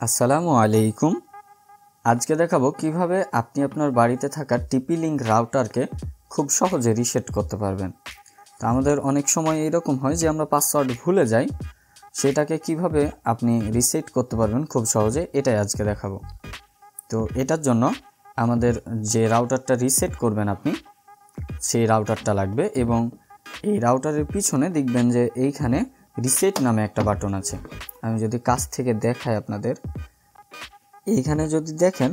আসসালামু আলাইকুম। আজকে দেখাবো কিভাবে আপনি আপনার বাড়িতে থাকা TP-Link রাউটারকে খুব সহজে রিসেট করতে পারবেন। তো আমাদের অনেক সময় এরকম হয় যে আমরা পাসওয়ার্ড ভুলে যাই, সেটাকে কিভাবে আপনি রিসেট করতে পারবেন খুব সহজে, এটাই আজকে দেখাবো। তো এটার জন্য আমাদের যে রাউটারটা রিসেট করবেন আপনি, সেই রাউটারটা লাগবে এবং এই রাউটারের পিছনে দেখবেন যে এইখানে রিসেট নামে একটা বাটন আছে। আমি যদি কাছ থেকে দেখাই আপনাদের, এইখানে যদি দেখেন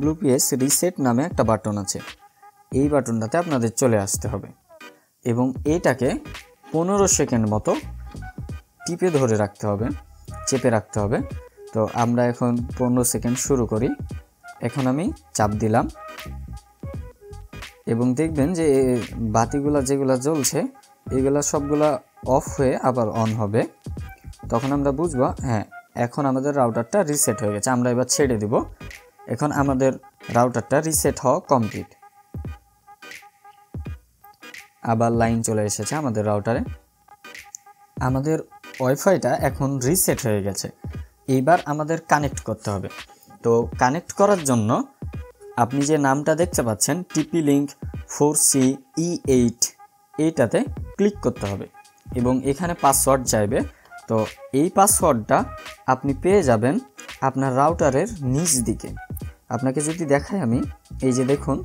WPS রিসেট নামে একটা বাটন আছে। এই বাটনটাতে আপনাদের চলে আসতে হবে এবং এটাকে 15 সেকেন্ড মতো টিপে ধরে রাখতে হবে, চেপে রাখতে হবে। তো আমরা এখন 15 সেকেন্ড শুরু করি। এখন আমি চাপ দিলাম এবং দেখবেন যে বাতিগুলা যেগুলা জ্বলছে এগুলা সবগুলা অফ হয়ে আবার অন হবে। তখন আমরা বুঝবো হ্যাঁ, এখন আমাদের রাউটারটা রিসেট হয়ে গেছে। আমরা এবার ছেড়ে দিব। এখন আমাদের রাউটারটা রিসেট হওয়া কমপ্লিট। আবার লাইন চলে এসেছে আমাদের রাউটারে। আমাদের ওয়াইফাইটা এখন রিসেট হয়ে গেছে। এইবার আমাদের কানেক্ট করতে হবে। তো কানেক্ট করার জন্য আপনি যে নামটা দেখতে পাচ্ছেন TP-Link 4CE8, এইটাতে ক্লিক করতে হবে এবং এখানে পাসওয়ার্ড চাইবে। তো এই পাসওয়ার্ডটা আপনি পেয়ে যাবেন আপনার রাউটারের নিচ দিকে। আপনাকে যদি দেখাই আমি, এই যে দেখুন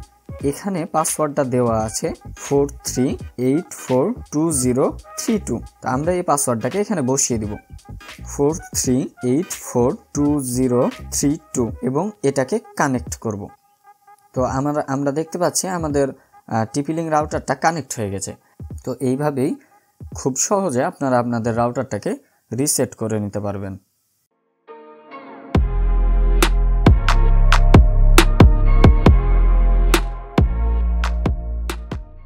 এখানে পাসওয়ার্ডটা দেওয়া আছে 43842032। তো আমরা এই পাসওয়ার্ডটাকে এখানে বসিয়ে দিব 43842032 এবং এটাকে কানেক্ট করব। তো আমরা দেখতে পাচ্ছি আমাদের TP-Link রাউটারটা কানেক্ট হয়ে গেছে। তো এইভাবেই খুব সহজে আপনারা আপনাদের রাউটারটাকে রিসেট করে নিতে পারবেন।